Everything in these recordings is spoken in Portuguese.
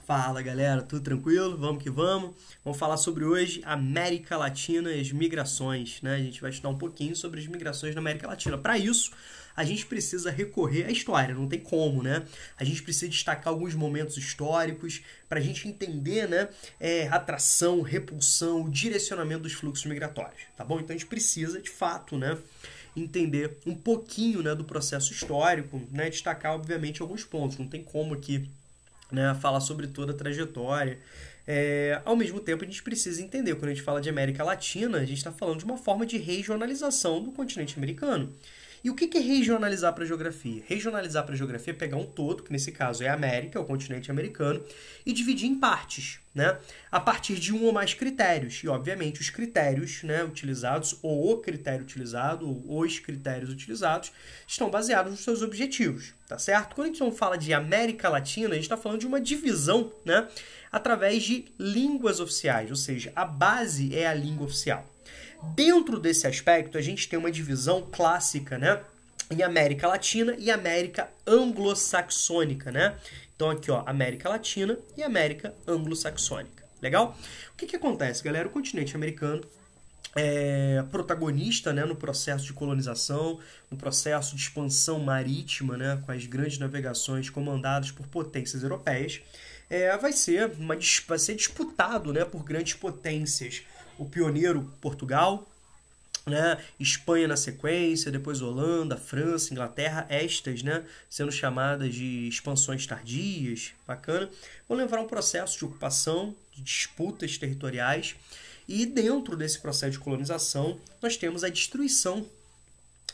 Fala galera, tudo tranquilo? Vamos que vamos. Vamos falar sobre hoje América Latina e as migrações, né? A gente vai estudar um pouquinho sobre as migrações na América Latina. Para isso, a gente precisa recorrer à história, não tem como, né? A gente precisa destacar alguns momentos históricos para a gente entender, né? Atração, repulsão, direcionamento dos fluxos migratórios, tá bom? Então a gente precisa, de fato, né? Entender um pouquinho, né, do processo histórico, né? Destacar, obviamente, alguns pontos. Não tem como aqui, né, falar sobre toda a trajetória. Ao mesmo tempo, a gente precisa entender, quando a gente fala de América Latina, a gente está falando de uma forma de regionalização do continente americano. E o que é regionalizar para a geografia? Regionalizar para a geografia é pegar um todo, que nesse caso é a América, o continente americano, e dividir em partes, né? A partir de um ou mais critérios. E, obviamente, os critérios, né, utilizados, ou o critério utilizado, ou os critérios utilizados, estão baseados nos seus objetivos, tá certo? Quando a gente não fala de América Latina, a gente está falando de uma divisão, né, através de línguas oficiais, ou seja, a base é a língua oficial. Dentro desse aspecto, a gente tem uma divisão clássica, né, em América Latina e América Anglo-Saxônica, né? Então aqui, ó, América Latina e América Anglo-Saxônica. Legal? O que acontece, galera? O continente americano é protagonista, né, no processo de colonização, no processo de expansão marítima, né, com as grandes navegações comandadas por potências europeias. Vai ser disputado, né, por grandes potências. O pioneiro Portugal, né, Espanha na sequência, depois Holanda, França, Inglaterra, estas, né, sendo chamadas de expansões tardias, bacana, vão levar a um processo de ocupação, de disputas territoriais, e dentro desse processo de colonização nós temos a destruição,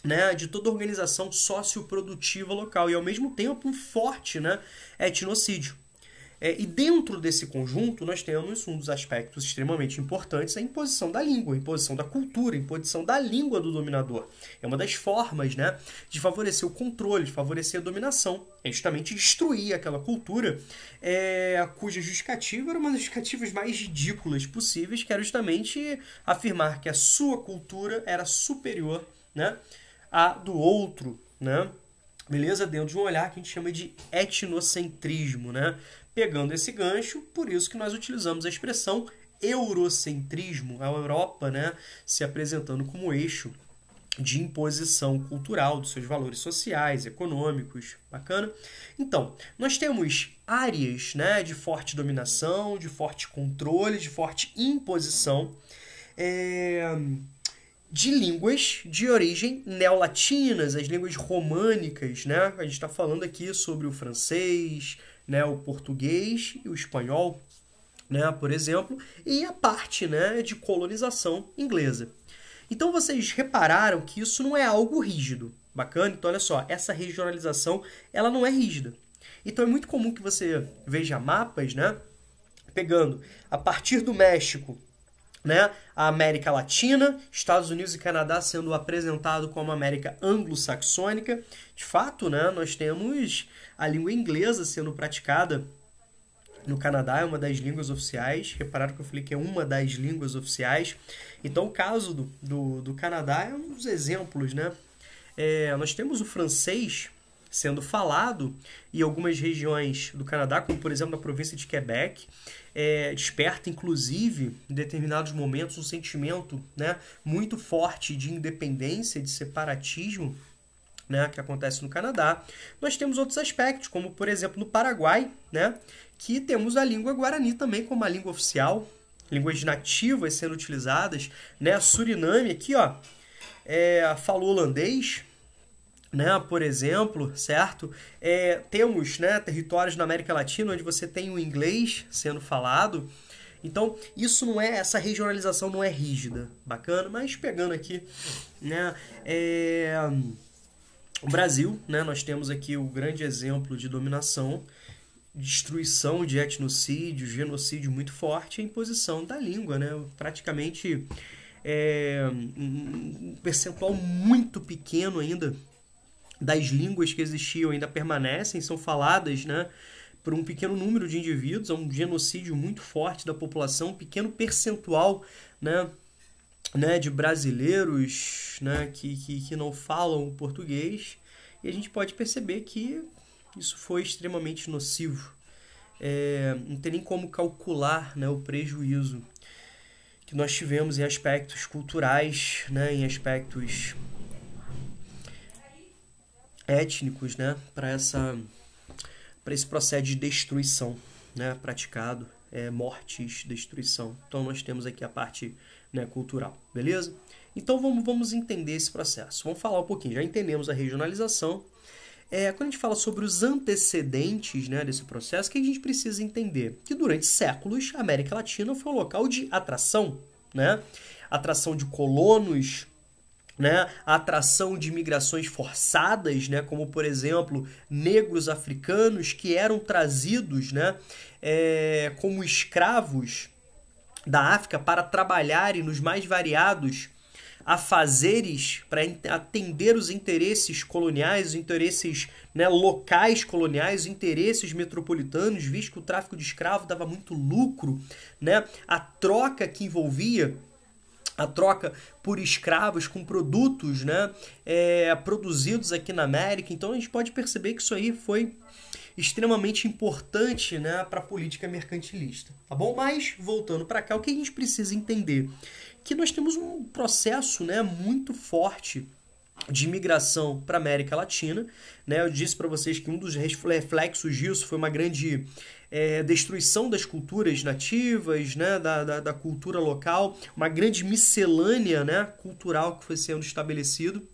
né, de toda a organização socioprodutiva local e ao mesmo tempo um forte, né, etnocídio. E dentro desse conjunto, nós temos um dos aspectos extremamente importantes, a imposição da língua, a imposição da cultura, a imposição da língua do dominador. É uma das formas, né, de favorecer o controle, de favorecer a dominação. É justamente destruir aquela cultura cuja justificativa era uma das justificativas mais ridículas possíveis, que era justamente afirmar que a sua cultura era superior, né, à do outro, né? Beleza? Dentro de um olhar que a gente chama de etnocentrismo, né? Pegando esse gancho, por isso que nós utilizamos a expressão eurocentrismo, a Europa, né, se apresentando como eixo de imposição cultural dos seus valores sociais, econômicos, bacana? Então, nós temos áreas, né, de forte dominação, de forte controle, de forte imposição, de línguas de origem neolatinas, as línguas românicas, né? A gente está falando aqui sobre o francês, né, o português e o espanhol, né, por exemplo, e a parte, né, de colonização inglesa. Então vocês repararam que isso não é algo rígido, bacana? Então olha só, essa regionalização ela não é rígida. Então é muito comum que você veja mapas, né, pegando a partir do México, né, a América Latina, Estados Unidos e Canadá sendo apresentado como América Anglo-Saxônica. De fato, né, nós temos a língua inglesa sendo praticada no Canadá, é uma das línguas oficiais. Repararam que eu falei que é uma das línguas oficiais. Então, o caso do Canadá é um dos exemplos, né? Nós temos o francês sendo falado em algumas regiões do Canadá, como por exemplo na província de Quebec, desperta inclusive em determinados momentos um sentimento, né, muito forte de independência, de separatismo, né, que acontece no Canadá. Nós temos outros aspectos, como por exemplo no Paraguai, né, que temos a língua guarani também como a língua oficial, línguas nativas sendo utilizadas, né, Suriname aqui, ó, falou holandês, né, por exemplo, certo? Temos, né, territórios na América Latina onde você tem o inglês sendo falado. Então, isso não é, essa regionalização não é rígida, bacana, mas pegando aqui, né, o Brasil, né, nós temos aqui o grande exemplo de dominação, destruição de etnocídio, genocídio muito forte, a imposição da língua, né, praticamente um percentual muito pequeno ainda das línguas que existiam ainda permanecem, são faladas, né, por um pequeno número de indivíduos, é um genocídio muito forte da população, um pequeno percentual, né, de brasileiros, né, que não falam português, e a gente pode perceber que isso foi extremamente nocivo. não tem nem como calcular, né, o prejuízo que nós tivemos em aspectos culturais, né, em aspectos étnicos, né, para esse processo de destruição, né, praticado, mortes, destruição. Então nós temos aqui a parte, né, cultural, beleza? Então vamos entender esse processo. Vamos falar um pouquinho. Já entendemos a regionalização. Quando a gente fala sobre os antecedentes, né, desse processo, o que a gente precisa entender? Que durante séculos a América Latina foi um local de atração, né? Atração de colonos, né? Atração de migrações forçadas, né? Como, por exemplo, negros africanos que eram trazidos, né, como escravos da África para trabalharem nos mais variados afazeres para atender os interesses coloniais, os interesses, né, locais coloniais, os interesses metropolitanos, visto que o tráfico de escravo dava muito lucro, né? A troca que envolvia a troca por escravos com produtos, né, produzidos aqui na América. Então a gente pode perceber que isso aí foi extremamente importante, né, para a política mercantilista, tá bom? Mas, voltando para cá, o que a gente precisa entender? Que nós temos um processo, né, muito forte de imigração para a América Latina, né? Eu disse para vocês que um dos reflexos disso foi uma grande destruição das culturas nativas, né, da cultura local, uma grande miscelânea, né, cultural que foi sendo estabelecido,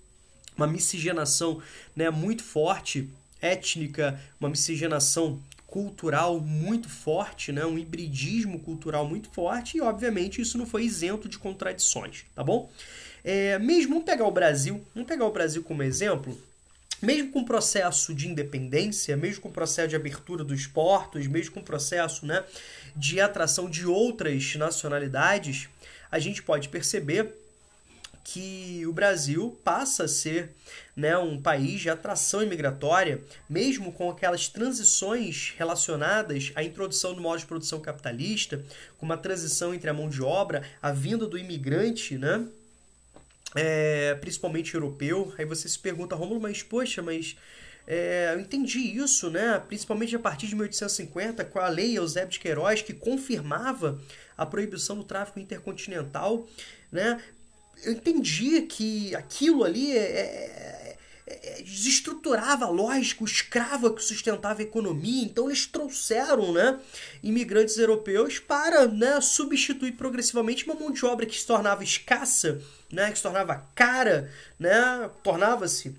uma miscigenação, né, muito forte, étnica, uma miscigenação cultural muito forte, né? Um hibridismo cultural muito forte, e obviamente isso não foi isento de contradições, tá bom? Mesmo, vamos pegar o Brasil como exemplo, mesmo com o processo de independência, mesmo com o processo de abertura dos portos, mesmo com o processo, né, de atração de outras nacionalidades, a gente pode perceber que o Brasil passa a ser, né, um país de atração imigratória, mesmo com aquelas transições relacionadas à introdução do modo de produção capitalista, com uma transição entre a mão de obra, a vinda do imigrante, né, principalmente europeu. Aí você se pergunta, Rômulo, mas poxa, eu entendi isso, né? Principalmente a partir de 1850, com a lei Eusébio de Queiroz, que confirmava a proibição do tráfico intercontinental, né? Eu entendi que aquilo ali desestruturava a lógica, o escravo que sustentava a economia. Então eles trouxeram, né, imigrantes europeus para, né, substituir progressivamente uma mão de obra que se tornava escassa, né, que se tornava cara, né, tornava-se,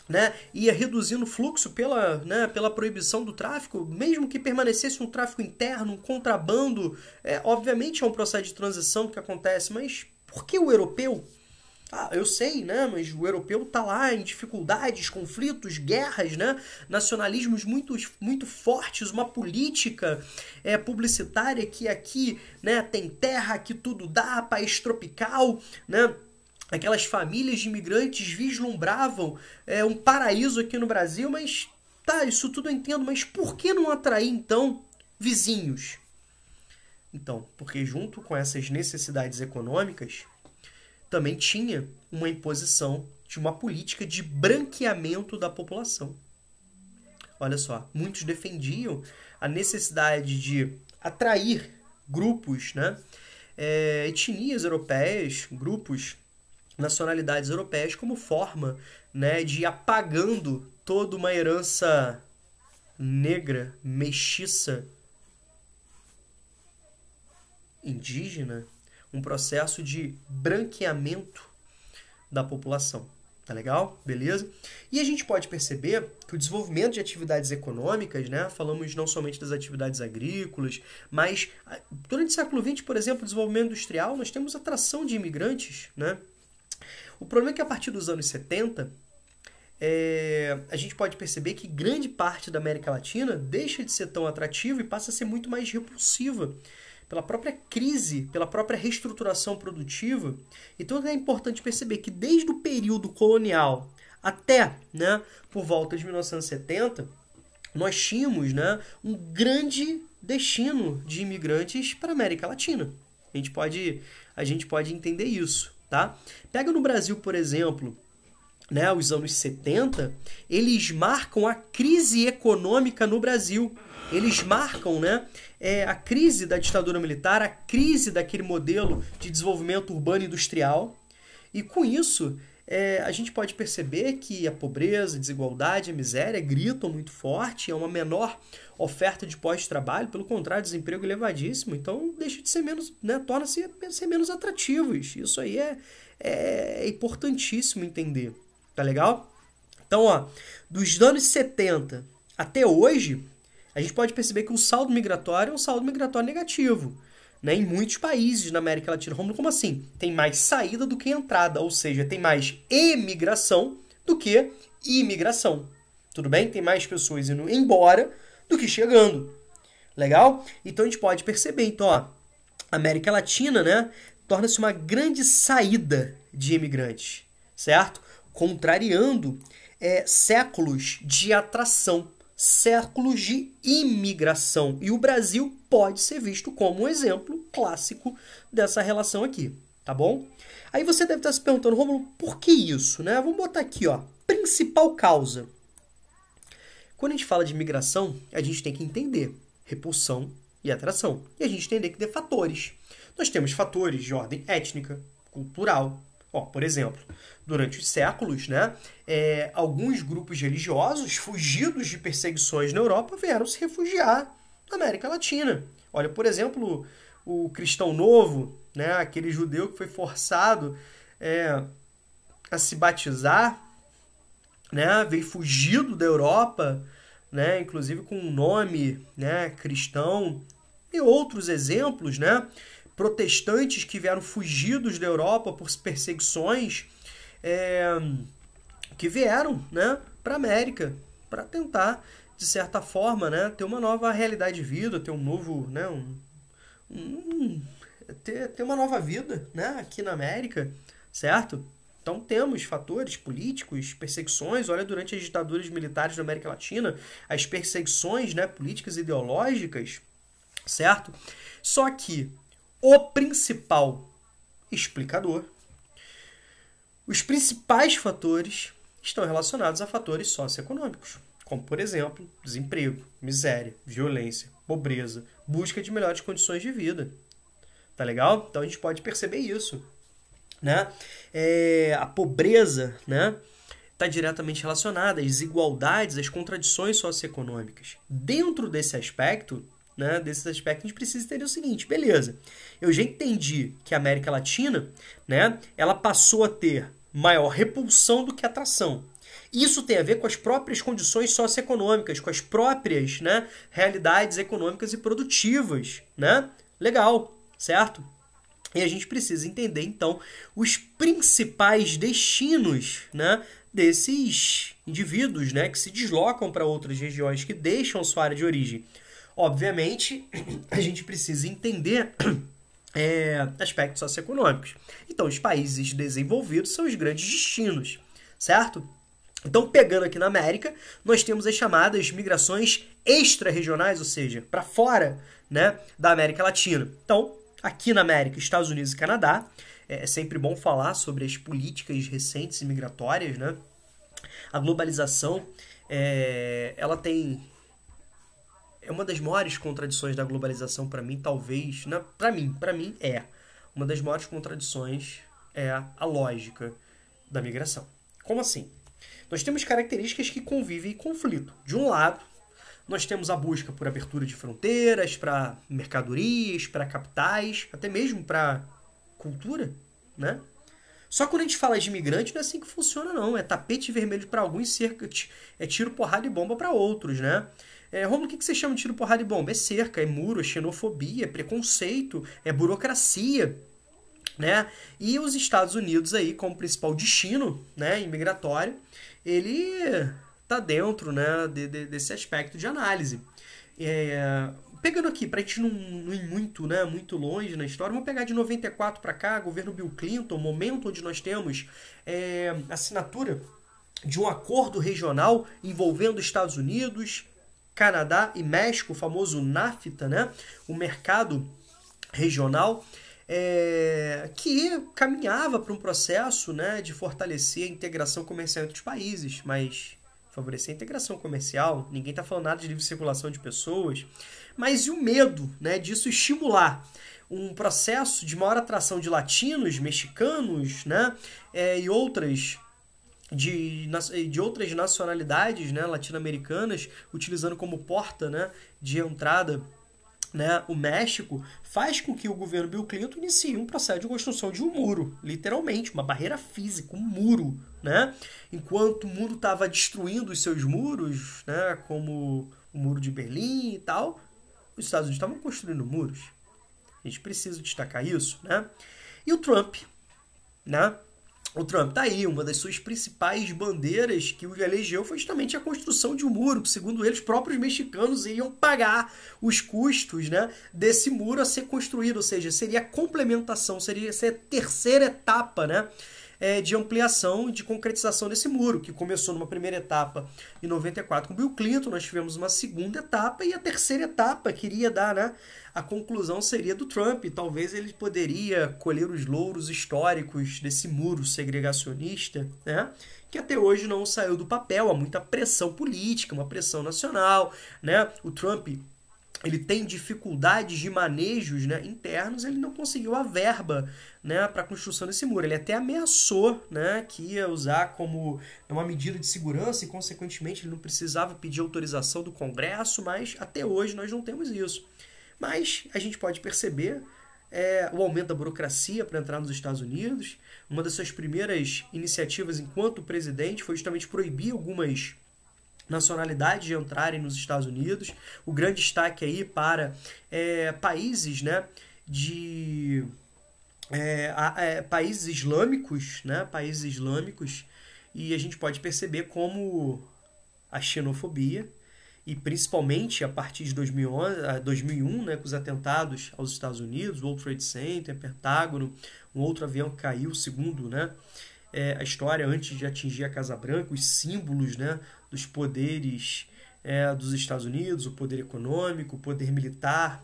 né, ia reduzindo o fluxo pela proibição do tráfico, mesmo que permanecesse um tráfico interno, um contrabando. Obviamente é um processo de transição que acontece, mas por que o europeu? Eu sei, né? Mas o europeu tá lá em dificuldades, conflitos, guerras, né? Nacionalismos muito, muito fortes, uma política publicitária que aqui, né, tem terra, que tudo dá, país tropical, né? Aquelas famílias de imigrantes vislumbravam um paraíso aqui no Brasil, mas tá, isso tudo eu entendo, mas por que não atrair, então, vizinhos? Então, porque junto com essas necessidades econômicas, também tinha uma imposição de uma política de branqueamento da população. Olha só, muitos defendiam a necessidade de atrair grupos, né, etnias europeias, grupos, nacionalidades europeias, como forma, né, de ir apagando toda uma herança negra, mestiça, indígena, um processo de branqueamento da população. Tá legal? Beleza? E a gente pode perceber que o desenvolvimento de atividades econômicas, né, falamos não somente das atividades agrícolas, mas durante o século XX, por exemplo, o desenvolvimento industrial, nós temos atração de imigrantes, né? O problema é que a partir dos anos 70, a gente pode perceber que grande parte da América Latina deixa de ser tão atrativa e passa a ser muito mais repulsiva pela própria crise, pela própria reestruturação produtiva. Então é importante perceber que desde o período colonial até, né, por volta de 1970, nós tínhamos, né, um grande destino de imigrantes para a América Latina. A gente pode entender isso, tá? Pega no Brasil, por exemplo, né, os anos 70, eles marcam a crise econômica no Brasil. eles marcam, né, a crise da ditadura militar, a crise daquele modelo de desenvolvimento urbano industrial. E com isso, a gente pode perceber que a pobreza, a desigualdade, a miséria gritam muito forte, é uma menor oferta de pós-trabalho, pelo contrário, desemprego elevadíssimo, então deixa de ser menos, né, torna-se ser menos atrativos. Isso aí é importantíssimo entender, tá legal? Então, ó, dos anos 70 até hoje, a gente pode perceber que o saldo migratório é um saldo migratório negativo, né, em muitos países na América Latina. Como assim? Tem mais saída do que entrada, ou seja, tem mais emigração do que imigração. Tudo bem? Tem mais pessoas indo embora do que chegando. Legal? Então a gente pode perceber, então, ó, a América Latina, né, torna-se uma grande saída de imigrantes, certo? Contrariando séculos de atração, séculos de imigração. E o Brasil pode ser visto como um exemplo clássico dessa relação aqui, tá bom? Aí você deve estar se perguntando, Rômulo, por que isso, né? Vamos botar aqui, ó, principal causa. Quando a gente fala de imigração, a gente tem que entender repulsão e atração. E a gente entender que tem fatores. Nós temos fatores de ordem étnica, cultural. Ó, por exemplo, durante os séculos, né, alguns grupos religiosos fugidos de perseguições na Europa vieram se refugiar na América Latina. Olha, por exemplo, o cristão novo, né, aquele judeu que foi forçado a se batizar, né, veio fugido da Europa, né, inclusive com um nome, né, cristão, e outros exemplos, né, protestantes que vieram fugidos da Europa por perseguições, que vieram, né, para a América para tentar, de certa forma, né, ter uma nova realidade de vida, ter um novo, né, ter uma nova vida, né, aqui na América, certo? Então temos fatores políticos, perseguições, olha, durante as ditaduras militares da América Latina, as perseguições, né, políticas e ideológicas, certo? Só que o principal explicador, os principais fatores estão relacionados a fatores socioeconômicos, como, por exemplo, desemprego, miséria, violência, pobreza, busca de melhores condições de vida. Tá legal? Então a gente pode perceber isso, né? A pobreza, né, está diretamente relacionada às desigualdades, às contradições socioeconômicas. Dentro desse aspecto, né, a gente precisa entender o seguinte, beleza, eu já entendi que a América Latina, né, ela passou a ter maior repulsão do que atração. Isso tem a ver com as próprias condições socioeconômicas, com as próprias, né, realidades econômicas e produtivas, né? Legal, certo? E a gente precisa entender, então, os principais destinos, né, desses indivíduos, né, que se deslocam para outras regiões, que deixam sua área de origem. Obviamente, a gente precisa entender aspectos socioeconômicos. Então, os países desenvolvidos são os grandes destinos, certo? Então, pegando aqui na América, nós temos as chamadas migrações extra-regionais, ou seja, para fora, né, da América Latina. Então, aqui na América, Estados Unidos e Canadá, é sempre bom falar sobre as políticas recentes e migratórias, né? A globalização, ela tem... É uma das maiores contradições da globalização para mim, talvez... Né? Para mim é. Uma das maiores contradições é a lógica da migração. Como assim? Nós temos características que convivem em conflito. De um lado, nós temos a busca por abertura de fronteiras, para mercadorias, para capitais, até mesmo para cultura, né? Só que quando a gente fala de imigrante, não é assim que funciona, não. É tapete vermelho para alguns, é tiro, porrada e bomba para outros, né? Romulo, o que você chama de tiro, porrada e bomba? É cerca, é muro, é xenofobia, é preconceito, é burocracia, né? E os Estados Unidos aí, como principal destino, né, imigratório, ele tá dentro, né, desse aspecto de análise. Pegando aqui, para a gente não ir muito, né, muito longe na história, vamos pegar de 94 para cá, governo Bill Clinton, momento onde nós temos assinatura de um acordo regional envolvendo Estados Unidos, Canadá e México, o famoso NAFTA, né, o mercado regional, que caminhava para um processo, né, de fortalecer a integração comercial entre os países, mas favorecer a integração comercial, ninguém está falando nada de livre circulação de pessoas, mas e o medo, né, disso estimular um processo de maior atração de latinos, mexicanos, né, e outras outras nacionalidades, né, latino-americanas, utilizando como porta, né, de entrada, né, o México, faz com que o governo Bill Clinton inicie um processo de construção de um muro, literalmente, uma barreira física, um muro, né? Enquanto o mundo estava destruindo os seus muros, né, como o muro de Berlim e tal, os Estados Unidos estavam construindo muros. A gente precisa destacar isso, né? E o Trump, né? O Trump tá aí, uma das suas principais bandeiras que o elegeu foi justamente a construção de um muro, que segundo eles, os próprios mexicanos iam pagar os custos, né, desse muro a ser construído, ou seja, seria a complementação, seria essa terceira etapa, né, de ampliação e de concretização desse muro, que começou numa primeira etapa em 94 com Bill Clinton, nós tivemos uma segunda etapa e a terceira etapa queria dar, né, a conclusão seria do Trump. Talvez ele poderia colher os louros históricos desse muro segregacionista, né, que até hoje não saiu do papel. Há muita pressão política, uma pressão nacional, né? O Trump, ele tem dificuldades de manejos, né, internos, ele não conseguiu a verba, né, para a construção desse muro. Ele até ameaçou, né, que ia usar como uma medida de segurança e, consequentemente, ele não precisava pedir autorização do Congresso, mas até hoje nós não temos isso. Mas a gente pode perceber o aumento da burocracia para entrar nos Estados Unidos. Uma das suas primeiras iniciativas enquanto presidente foi justamente proibir algumas nacionalidades de entrarem nos Estados Unidos. O grande destaque aí para países, né, países islâmicos, né, países islâmicos, e a gente pode perceber como a xenofobia, e principalmente a partir de 2001, né, com os atentados aos Estados Unidos, o World Trade Center, Pentágono, um outro avião que caiu, segundo, né, a história antes de atingir a Casa Branca, os símbolos, né, dos poderes dos Estados Unidos, o poder econômico, o poder militar,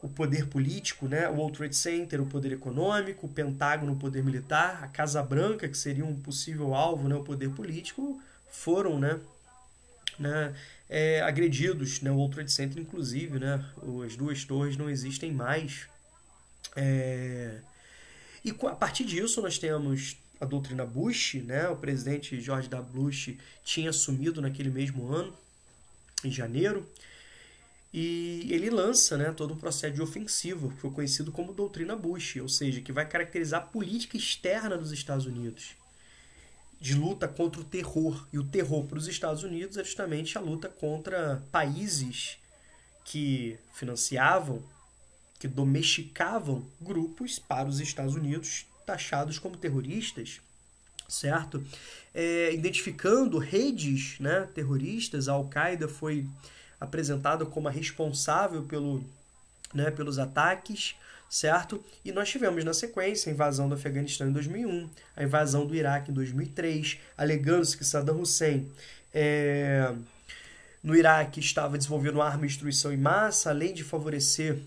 o poder político, né, o World Trade Center, o poder econômico, o Pentágono, o poder militar, a Casa Branca, que seria um possível alvo, né, o poder político, foram, né, agredidos, né, o World Trade Center, inclusive, né, as duas torres não existem mais. E a partir disso nós temos a doutrina Bush, né, o presidente George W. Bush tinha assumido naquele mesmo ano, em janeiro, e ele lança, né, todo um processo de ofensiva, que foi conhecido como doutrina Bush, ou seja, que vai caracterizar a política externa dos Estados Unidos, de luta contra o terror. E o terror para os Estados Unidos é justamente a luta contra países que financiavam, que domesticavam grupos para os Estados Unidos taxados como terroristas, certo? Identificando redes, né, terroristas. A Al-Qaeda foi apresentada como a responsável pelos ataques, certo? E nós tivemos na sequência a invasão do Afeganistão em 2001, a invasão do Iraque em 2003, alegando-se que Saddam Hussein no Iraque estava desenvolvendo arma de destruição em massa, além de favorecer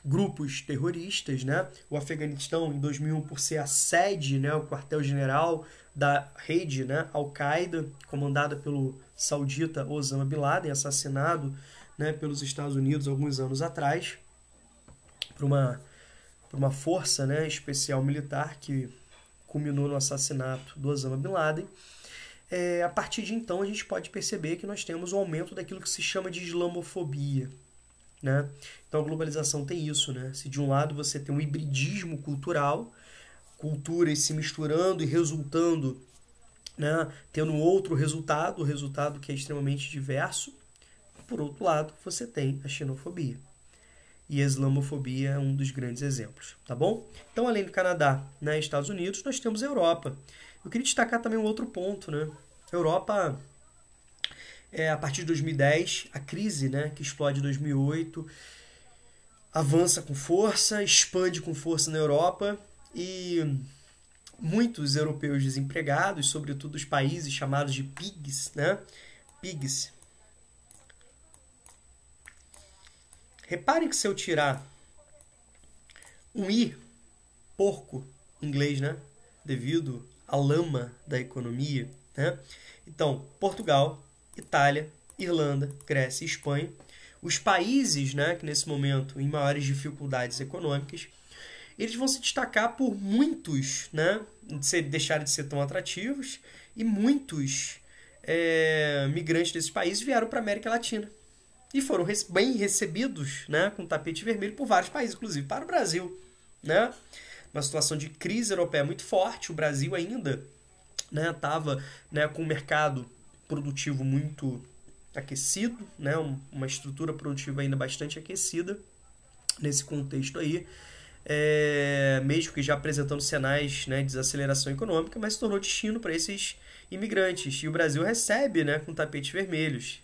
grupos terroristas, né? O Afeganistão em 2001 por ser a sede, né, o quartel-general da rede, né, Al-Qaeda, comandada pelo saudita Osama Bin Laden, assassinado, né, pelos Estados Unidos alguns anos atrás, por uma força, né, especial militar que culminou no assassinato do Osama Bin Laden. A partir de então a gente pode perceber que nós temos um aumento daquilo que se chama de islamofobia, né? Então a globalização tem isso, né? Se de um lado você tem um hibridismo cultural, culturas se misturando e resultando, né, tendo outro resultado, o resultado que é extremamente diverso, por outro lado você tem a xenofobia. E a islamofobia é um dos grandes exemplos, tá bom? Então, além do Canadá, né, Estados Unidos, nós temos a Europa. Eu queria destacar também um outro ponto, né? A Europa, a partir de 2010, a crise, né, que explode em 2008, avança com força, expande com força na Europa e muitos europeus desempregados, sobretudo os países chamados de PIGs, né? PIGs. Reparem que se eu tirar um I, porco, em inglês, né? Devido à lama da economia, né? Então, Portugal, Itália, Irlanda, Grécia e Espanha, os países, né, que nesse momento em maiores dificuldades econômicas, eles vão se destacar por muitos, né, deixarem de ser tão atrativos, e muitos migrantes desses países vieram para a América Latina e foram bem recebidos, né, com tapete vermelho por vários países, inclusive para o Brasil, né? Uma situação de crise europeia muito forte, o Brasil ainda estava, né, com um mercado produtivo muito aquecido, né, uma estrutura produtiva ainda bastante aquecida nesse contexto aí, mesmo que já apresentando sinais, né, de desaceleração econômica, mas se tornou destino para esses imigrantes. E o Brasil recebe, né, com tapetes vermelhos,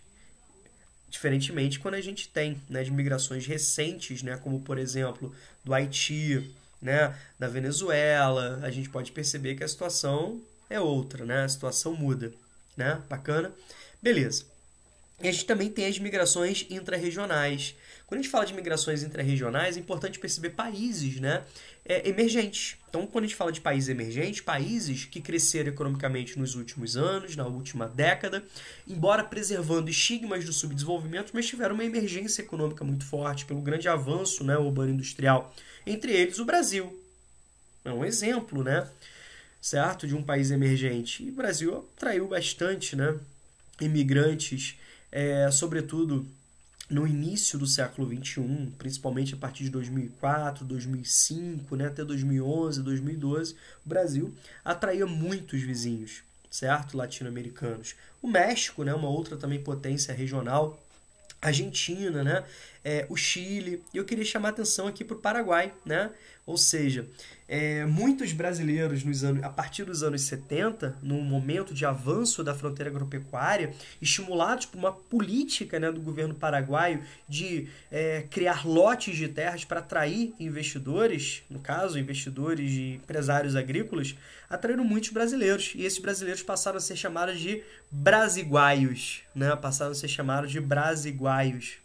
diferentemente quando a gente tem, né, de migrações recentes, né, como por exemplo do Haiti, né, da Venezuela, a gente pode perceber que a situação é outra, né, a situação muda, né, bacana, beleza. E a gente também tem as migrações intra-regionais. Quando a gente fala de migrações intra-regionais, é importante perceber países, né, emergentes. Então, quando a gente fala de países emergentes, países que cresceram economicamente nos últimos anos, na última década, embora preservando estigmas do subdesenvolvimento, mas tiveram uma emergência econômica muito forte pelo grande avanço, né, urbano-industrial. Entre eles, o Brasil. É um exemplo, né, certo, de um país emergente. E o Brasil atraiu bastante, né, imigrantes, sobretudo no início do século XXI, principalmente a partir de 2004, 2005, né, até 2011, 2012, o Brasil atraía muitos vizinhos, certo? Latino-americanos. O México, né, uma outra também potência regional, a Argentina, né, o Chile, e eu queria chamar a atenção aqui para o Paraguai, né? Ou seja, muitos brasileiros a partir dos anos 70, no momento de avanço da fronteira agropecuária, estimulados por uma política, né, do governo paraguaio de criar lotes de terras para atrair investidores, no caso, investidores e empresários agrícolas, atraíram muitos brasileiros. E esses brasileiros passaram a ser chamados de brasiguaios, né? Passaram a ser chamados de brasiguaios.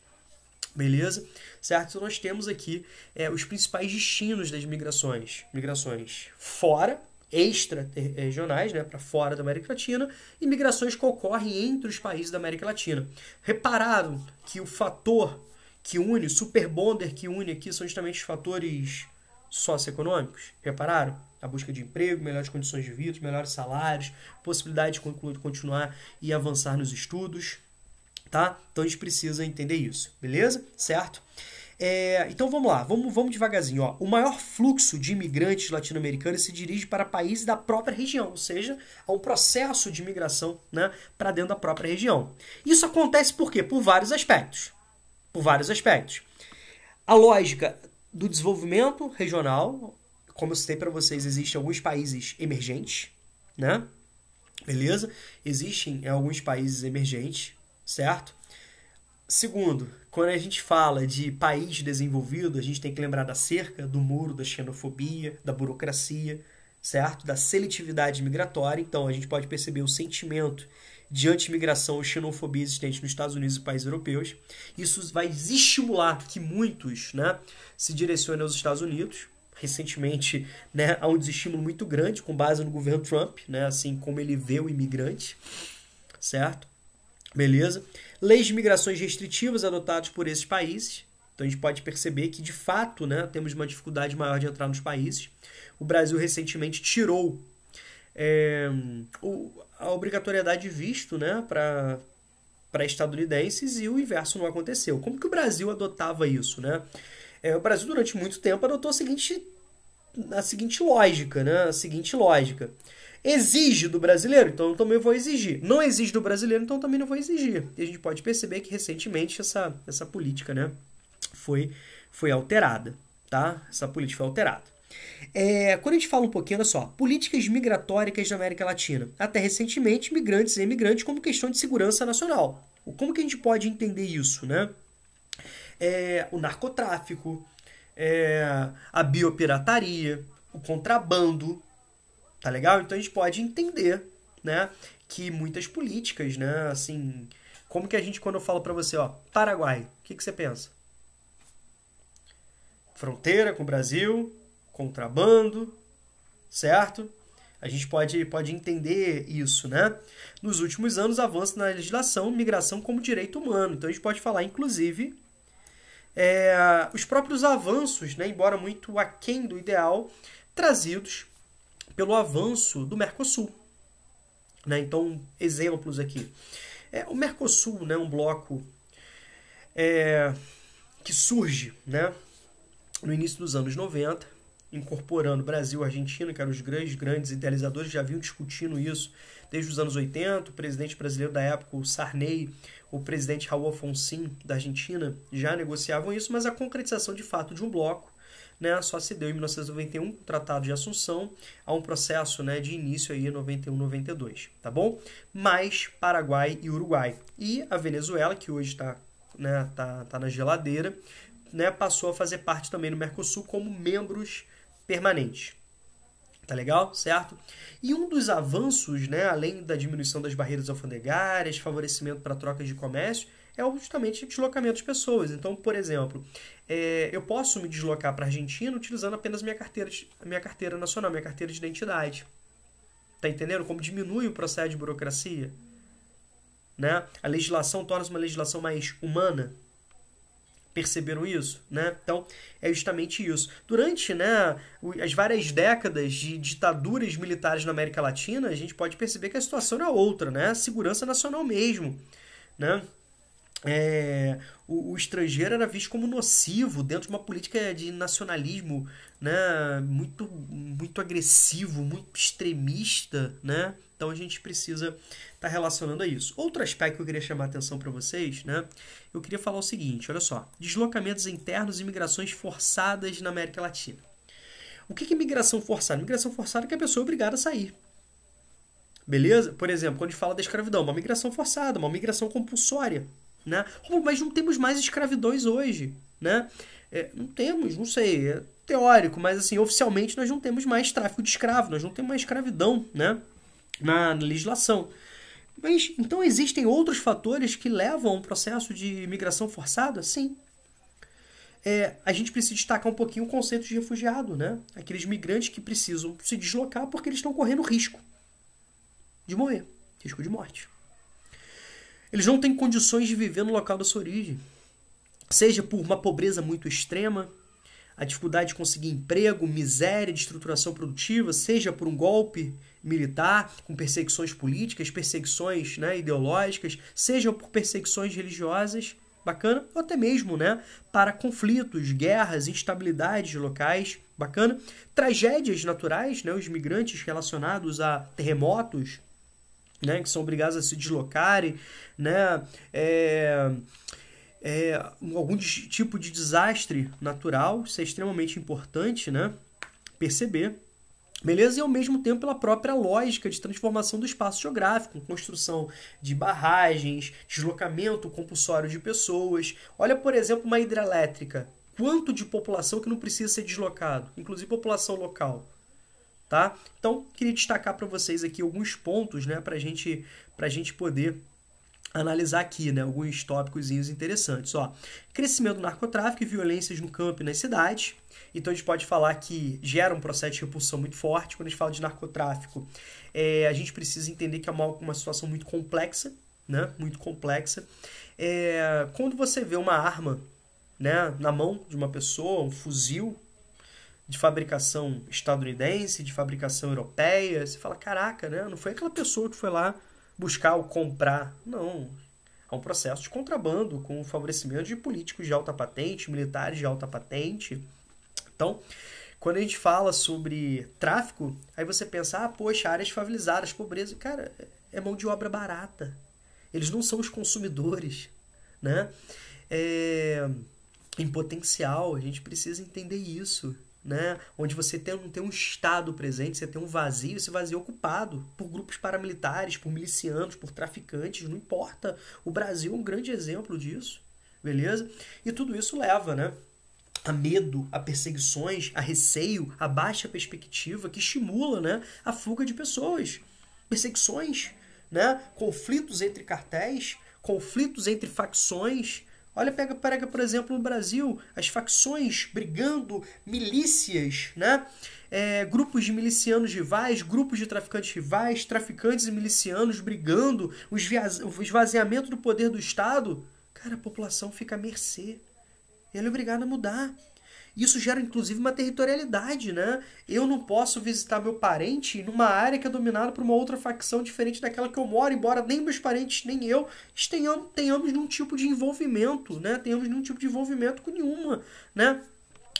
Beleza? Certo? Então nós temos aqui os principais destinos das migrações. Migrações fora, extra-regionais, né, para fora da América Latina, e migrações que ocorrem entre os países da América Latina. Repararam que o fator que une, o superbonder que une aqui são justamente os fatores socioeconômicos? Repararam? A busca de emprego, melhores condições de vida, melhores salários, possibilidade de continuar e avançar nos estudos. Tá? Então a gente precisa entender isso, beleza? Certo? Então vamos lá, vamos devagarzinho. Ó. O maior fluxo de imigrantes latino-americanos se dirige para países da própria região, ou seja, há um processo de migração, né, para dentro da própria região. Isso acontece por quê? Por vários aspectos. Por vários aspectos. A lógica do desenvolvimento regional, como eu citei para vocês, existem alguns países emergentes, né? Beleza? Existem alguns países emergentes, certo? Segundo, quando a gente fala de país desenvolvido, a gente tem que lembrar da cerca, do muro, da xenofobia, da burocracia, certo? Da seletividade migratória. Então, a gente pode perceber o sentimento de anti-imigração ou xenofobia existente nos Estados Unidos e países europeus. Isso vai estimular que muitos, né, se direcionem aos Estados Unidos. Recentemente, né, há um desestímulo muito grande com base no governo Trump, né, assim como ele vê o imigrante, certo? Beleza? Leis de migrações restritivas adotadas por esses países. Então a gente pode perceber que, de fato, né, temos uma dificuldade maior de entrar nos países. O Brasil recentemente tirou a obrigatoriedade de visto, né, para estadunidenses, e o inverso não aconteceu. Como que o Brasil adotava isso, né? O Brasil, durante muito tempo, adotou a seguinte lógica, né? A seguinte lógica. Exige do brasileiro, então eu também vou exigir. Não exige do brasileiro, então eu também não vou exigir. E a gente pode perceber que recentemente essa política, né, foi alterada, tá? Essa política foi alterada. Quando a gente fala um pouquinho, olha só, políticas migratórias na América Latina. Até recentemente, migrantes e imigrantes como questão de segurança nacional. Como que a gente pode entender isso, né? O narcotráfico, a biopirataria, o contrabando, tá legal? Então a gente pode entender, né, que muitas políticas, né, assim, como que a gente, quando eu falo pra você, ó, Paraguai, o que você pensa? Fronteira com o Brasil, contrabando, certo? A gente pode entender isso, né? Nos últimos anos, avanço na legislação, migração como direito humano. Então a gente pode falar, inclusive, os próprios avanços, né, embora muito aquém do ideal, trazidos pelo avanço do Mercosul. Né? Então, exemplos aqui. O Mercosul, né, um bloco que surge, né, no início dos anos 90, incorporando Brasil e Argentina, que eram os grandes idealizadores, já vinham discutindo isso desde os anos 80. O presidente brasileiro da época, o Sarney, o presidente Raul Alfonsín, da Argentina, já negociavam isso, mas a concretização de fato de um bloco, né, só se deu em 1991, com o Tratado de Assunção, a um processo, né, de início aí em 91, 92, tá bom? Mais Paraguai e Uruguai. E a Venezuela, que hoje está, né, tá na geladeira, né, passou a fazer parte também do Mercosul como membros permanentes. Tá legal? Certo? E um dos avanços, né, além da diminuição das barreiras alfandegárias, favorecimento para trocas de comércio, é justamente o deslocamento de pessoas. Então, por exemplo, eu posso me deslocar para a Argentina utilizando apenas minha carteira nacional, minha carteira de identidade. Tá entendendo? Como diminui o processo de burocracia? Né? A legislação torna-se uma legislação mais humana. Perceberam isso? Né? Então, é justamente isso. Durante, né, as várias décadas de ditaduras militares na América Latina, a gente pode perceber que a situação era outra, né? Segurança nacional mesmo. Né? O estrangeiro era visto como nocivo dentro de uma política de nacionalismo, né, muito agressivo, muito extremista, né? Então a gente precisa estar relacionando a isso. Outro aspecto que eu queria chamar a atenção para vocês, né? Eu queria falar o seguinte, olha só, deslocamentos internos e migrações forçadas na América Latina. O que é migração forçada? Migração forçada é que a pessoa é obrigada a sair. Beleza? Por exemplo, quando a gente fala da escravidão, uma migração forçada, uma migração compulsória. Né? Mas não temos mais escravidões hoje, né? Não temos, não sei, é teórico, mas assim, oficialmente nós não temos mais tráfico de escravo, nós não temos mais escravidão, né, na legislação. Mas então existem outros fatores que levam a um processo de migração forçada? Sim. A gente precisa destacar um pouquinho o conceito de refugiado, né? Aqueles migrantes que precisam se deslocar porque eles estão correndo risco de morrer, risco de morte. Eles não têm condições de viver no local da sua origem. Seja por uma pobreza muito extrema, a dificuldade de conseguir emprego, miséria de estruturação produtiva, seja por um golpe militar, com perseguições políticas, perseguições, né, ideológicas, seja por perseguições religiosas, bacana, ou até mesmo, né, para conflitos, guerras, instabilidades locais, bacana, tragédias naturais, né, os migrantes relacionados a terremotos, né, que são obrigados a se deslocarem, né, algum tipo de desastre natural, isso é extremamente importante, né, perceber, beleza? E ao mesmo tempo pela própria lógica de transformação do espaço geográfico, construção de barragens, deslocamento compulsório de pessoas. Olha, por exemplo, uma hidrelétrica, quanto de população que não precisa ser deslocado, inclusive população local. Tá? Então, queria destacar para vocês aqui alguns pontos, né, para a gente poder analisar aqui, né, alguns tópicos interessantes. Ó, crescimento do narcotráfico e violências no campo e nas cidades. Então, a gente pode falar que gera um processo de repulsão muito forte. Quando a gente fala de narcotráfico, a gente precisa entender que é uma situação muito complexa, né, muito complexa. Quando você vê uma arma, né, na mão de uma pessoa, um fuzil, de fabricação estadunidense, de fabricação europeia, você fala, caraca, né? Não foi aquela pessoa que foi lá buscar ou comprar. Não. É um processo de contrabando com o favorecimento de políticos de alta patente, militares de alta patente. Então, quando a gente fala sobre tráfico, aí você pensa, poxa, áreas favelizadas, pobreza. Cara, é mão de obra barata. Eles não são os consumidores, né? Em potencial, a gente precisa entender isso. Né? Onde você não tem um Estado presente, você tem um vazio, esse vazio é ocupado por grupos paramilitares, por milicianos, por traficantes, não importa. O Brasil é um grande exemplo disso, beleza? E tudo isso leva, né, a medo, a perseguições, a receio, a baixa perspectiva que estimula, né, a fuga de pessoas. Perseguições, né, conflitos entre cartéis, conflitos entre facções, Olha, pega, por exemplo, no Brasil, as facções brigando, milícias, né? Grupos de milicianos rivais, grupos de traficantes rivais, traficantes e milicianos brigando, o esvaziamento do poder do Estado. Cara, a população fica à mercê. Ela é obrigada a mudar. Isso gera, inclusive, uma territorialidade, né? Eu não posso visitar meu parente numa área que é dominada por uma outra facção diferente daquela que eu moro, embora nem meus parentes, nem eu tenhamos nenhum tipo de envolvimento, né? Tenhamos nenhum tipo de envolvimento com nenhuma, né?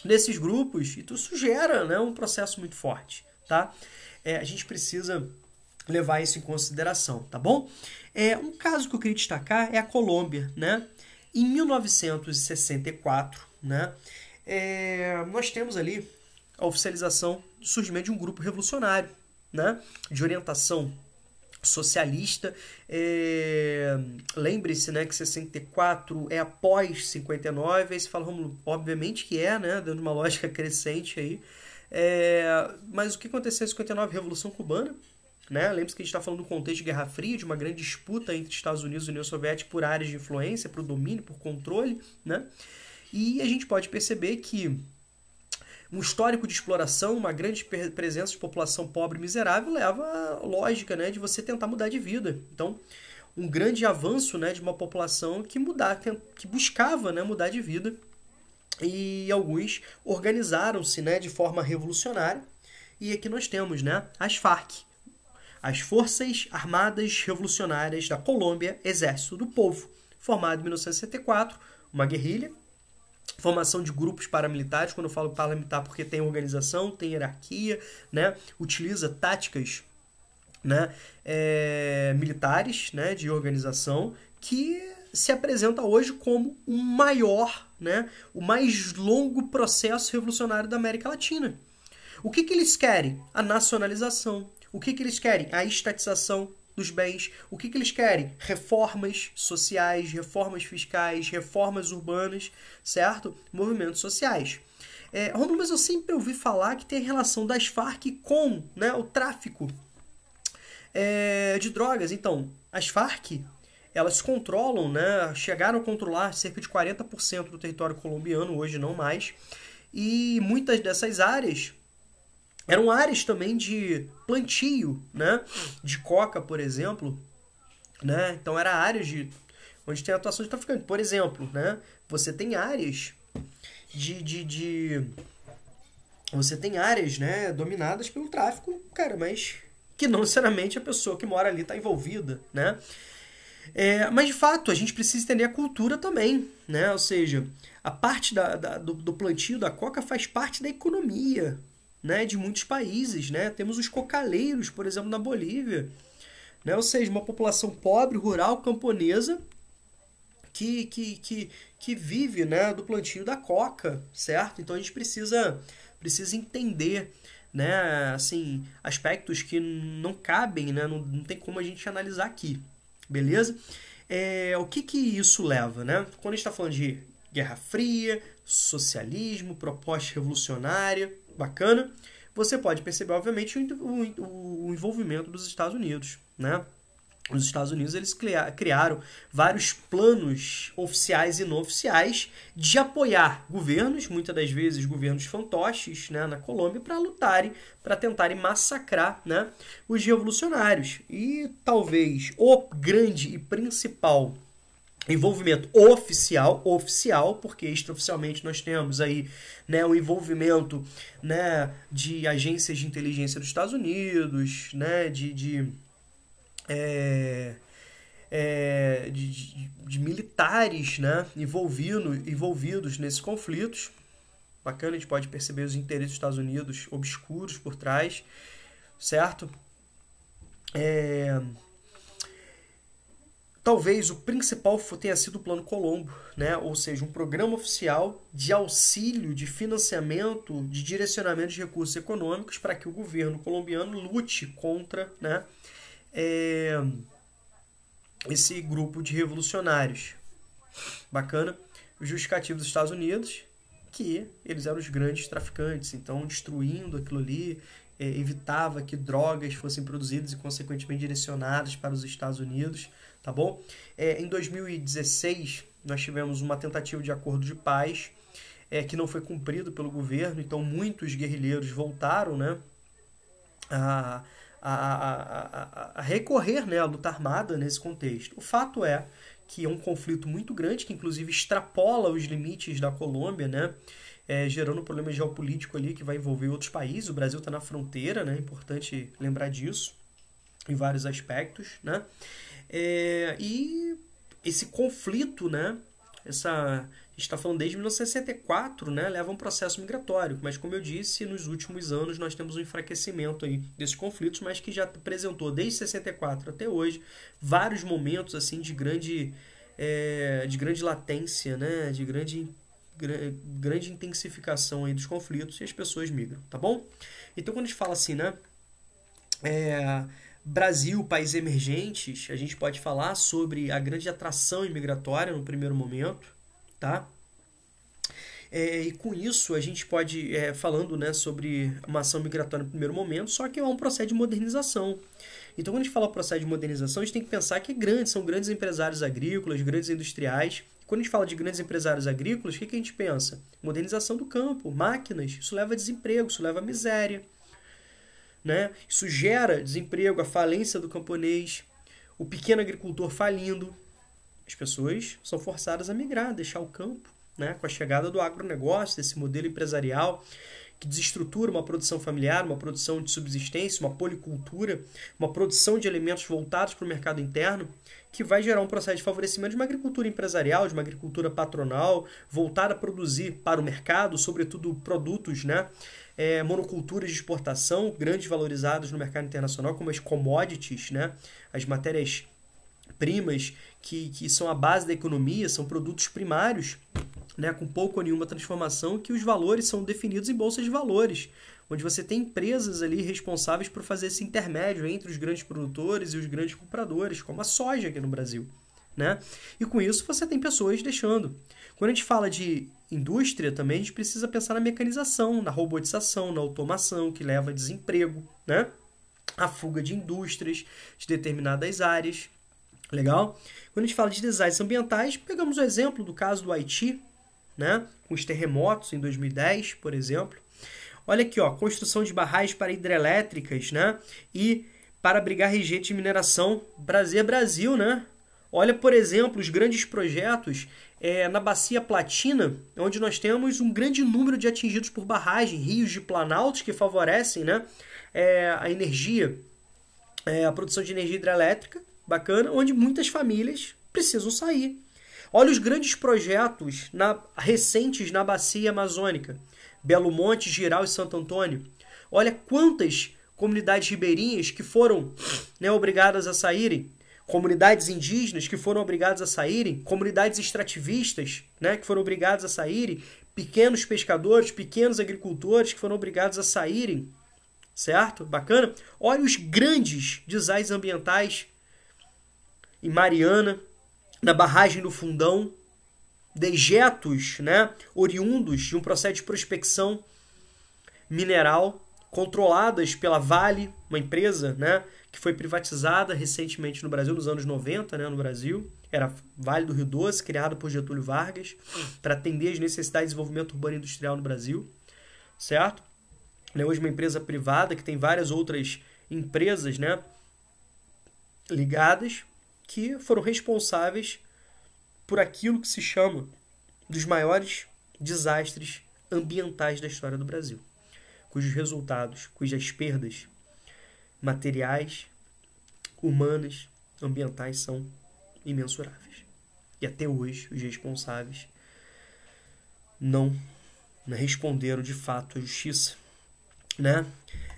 Desses grupos. E isso gera, né, um processo muito forte, tá? A gente precisa levar isso em consideração, tá bom? Um caso que eu queria destacar é a Colômbia, né? Em 1964, né? Nós temos ali a oficialização do surgimento de um grupo revolucionário, né, de orientação socialista. Lembre-se, né, que 64 é após 59, aí você fala, Romulo, obviamente que né, dando uma lógica crescente aí. Mas o que aconteceu em 59? Revolução Cubana. Né? Lembre-se que a gente está falando do contexto de Guerra Fria, de uma grande disputa entre Estados Unidos e União Soviética por áreas de influência, por domínio, por controle, né? E a gente pode perceber que um histórico de exploração, uma grande presença de população pobre e miserável leva a lógica, né, de você tentar mudar de vida. Então, um grande avanço, né, de uma população que buscava, né, mudar de vida. E alguns organizaram-se, né, de forma revolucionária. E aqui nós temos, né, as Farc, as Forças Armadas Revolucionárias da Colômbia, Exército do Povo, formado em 1964, uma guerrilha. Formação de grupos paramilitares, quando eu falo paramilitar porque tem organização, tem hierarquia, né? Utiliza táticas, né, militares, né, de organização, que se apresenta hoje como o maior, né, o mais longo processo revolucionário da América Latina. O que eles querem? A nacionalização. O que eles querem? A estatização dos bens. O que eles querem? Reformas sociais, reformas fiscais, reformas urbanas, certo? Movimentos sociais. Romulo, mas eu sempre ouvi falar que tem a relação das Farc com, né, o tráfico de drogas. Então, as Farc, elas controlam, né, chegaram a controlar cerca de 40% do território colombiano, hoje não mais, e muitas dessas áreas eram áreas também de plantio, né, de coca, por exemplo, né? Então era áreas onde tem atuação de traficante. Por exemplo, né, você tem áreas você tem áreas, né, dominadas pelo tráfico, cara, mas que não necessariamente a pessoa que mora ali está envolvida, né? Mas de fato a gente precisa entender a cultura também, né? Ou seja, a parte do plantio da coca faz parte da economia, né, de muitos países, né? Temos os cocaleiros, por exemplo, na Bolívia, né? Ou seja, uma população pobre, rural, camponesa que vive, né, do plantio da coca, certo? Então a gente precisa entender, né, assim, aspectos que não cabem, né? Não tem como a gente analisar aqui, beleza? O que isso leva, né? Quando a gente está falando de Guerra Fria, socialismo, proposta revolucionária, bacana, você pode perceber, obviamente, o envolvimento dos Estados Unidos, né? Os Estados Unidos, eles criaram vários planos oficiais e não oficiais de apoiar governos, muitas das vezes governos fantoches, né, na Colômbia, para lutarem, para tentarem massacrar, né, os revolucionários. E talvez o grande e principal envolvimento oficial, porque extraoficialmente nós temos aí, né, o envolvimento, né, de agências de inteligência dos Estados Unidos, né, de militares, né, envolvidos nesses conflitos. Bacana, a gente pode perceber os interesses dos Estados Unidos obscuros por trás, certo? Talvez o principal tenha sido o Plano Colombo, né? Ou seja, um programa oficial de auxílio, de financiamento, de direcionamento de recursos econômicos para que o governo colombiano lute contra, né, esse grupo de revolucionários. Bacana. O justificativo dos Estados Unidos, que eles eram os grandes traficantes, então destruindo aquilo ali, evitava que drogas fossem produzidas e consequentemente direcionadas para os Estados Unidos, tá bom? Em 2016, nós tivemos uma tentativa de acordo de paz que não foi cumprido pelo governo, então muitos guerrilheiros voltaram, né, a, a recorrer, né, à luta armada nesse contexto. O fato é que é um conflito muito grande, que inclusive extrapola os limites da Colômbia, né, gerando um problema geopolítico ali que vai envolver outros países. O Brasil está na fronteira, né, é importante lembrar disso em vários aspectos, né, e esse conflito, né, a gente está falando desde 1964, né, leva a um processo migratório, mas como eu disse, nos últimos anos nós temos um enfraquecimento aí desses conflitos, mas que já apresentou desde 64 até hoje vários momentos assim de grande latência, né, de grande intensificação aí dos conflitos, e as pessoas migram, tá bom? Então quando a gente fala assim, né, Brasil, países emergentes, a gente pode falar sobre a grande atração imigratória no primeiro momento, tá? E com isso a gente pode, falando, né, sobre uma ação migratória no primeiro momento, só que é um processo de modernização. Então quando a gente fala processo de modernização, a gente tem que pensar que são grandes empresários agrícolas, grandes industriais. Quando a gente fala de grandes empresários agrícolas, o que a gente pensa? Modernização do campo, máquinas, isso leva a desemprego, isso leva a miséria. Né? Isso gera desemprego, a falência do camponês, o pequeno agricultor falindo. As pessoas são forçadas a migrar, deixar o campo, né? Com a chegada do agronegócio, desse modelo empresarial que desestrutura uma produção familiar, uma produção de subsistência, uma policultura, uma produção de alimentos voltados para o mercado interno, que vai gerar um processo de favorecimento de uma agricultura empresarial, de uma agricultura patronal, voltada a produzir para o mercado, sobretudo produtos, né? Monoculturas de exportação, grandes valorizadas no mercado internacional, como as commodities, né? As matérias-primas que são a base da economia, são produtos primários, né? Com pouco ou nenhuma transformação, que os valores são definidos em bolsas de valores, onde você tem empresas ali responsáveis por fazer esse intermédio entre os grandes produtores e os grandes compradores, como a soja aqui no Brasil, né? E com isso você tem pessoas deixando. Quando a gente fala de indústria também, a gente precisa pensar na mecanização, na robotização, na automação, que leva a desemprego, né? A fuga de indústrias de determinadas áreas. Legal? Quando a gente fala de desastres ambientais, pegamos o exemplo do caso do Haiti, né? Com os terremotos em 2010, por exemplo. Olha aqui, ó, construção de barragens para hidrelétricas, né? E para abrigar rejeitos de mineração. Brasil, né? Olha, por exemplo, os grandes projetos na Bacia Platina, onde nós temos um grande número de atingidos por barragem, rios de planaltos que favorecem, né, a energia, a produção de energia hidrelétrica, bacana, onde muitas famílias precisam sair. Olha os grandes projetos recentes na Bacia Amazônica, Belo Monte, Giral e Santo Antônio. Olha quantas comunidades ribeirinhas que foram, né, obrigadas a saírem, comunidades indígenas que foram obrigadas a saírem, comunidades extrativistas, né, que foram obrigadas a saírem, pequenos pescadores, pequenos agricultores que foram obrigados a saírem, certo? Bacana? Olha os grandes desastres ambientais em Mariana, na barragem do Fundão, dejetos, né, oriundos de um processo de prospecção mineral, controladas pela Vale, uma empresa, né, que foi privatizada recentemente no Brasil, nos anos 90, né, no Brasil. Era Vale do Rio Doce, criado por Getúlio Vargas, para atender as necessidades de desenvolvimento urbano e industrial no Brasil, certo? Hoje uma empresa privada que tem várias outras empresas, né, ligadas, que foram responsáveis por aquilo que se chama dos maiores desastres ambientais da história do Brasil, cujos resultados, cujas perdas materiais, humanas, ambientais são imensuráveis. E até hoje os responsáveis não responderam de fato à justiça, né?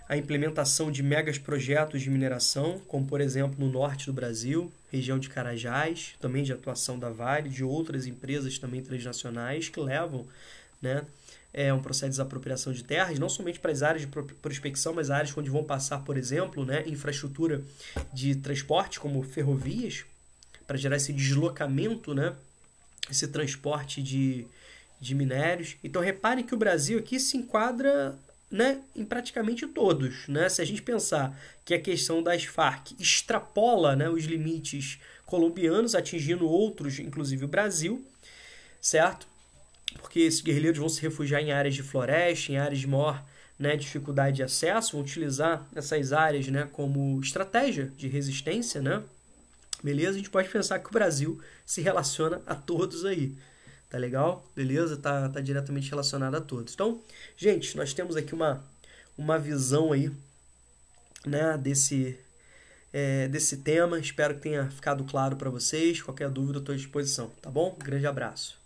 A implementação de megas projetos de mineração, como por exemplo no norte do Brasil, região de Carajás, também de atuação da Vale, de outras empresas também transnacionais que levam, né, um processo de desapropriação de terras, não somente para as áreas de prospecção, mas áreas onde vão passar, por exemplo, né, infraestrutura de transporte, como ferrovias, para gerar esse deslocamento, né, esse transporte de minérios. Então, reparem que o Brasil aqui se enquadra, né, em praticamente todos, né? Se a gente pensar que a questão das Farc extrapola, né, os limites colombianos, atingindo outros, inclusive o Brasil, certo? Porque esses guerrilheiros vão se refugiar em áreas de floresta, em áreas de maior, né, dificuldade de acesso, vão utilizar essas áreas, né, como estratégia de resistência, né? Beleza? A gente pode pensar que o Brasil se relaciona a todos aí. Tá legal? Beleza? Tá diretamente relacionado a todos. Então, gente, nós temos aqui uma visão aí, né, desse tema. Espero que tenha ficado claro para vocês. Qualquer dúvida, eu estou à disposição, tá bom? Grande abraço.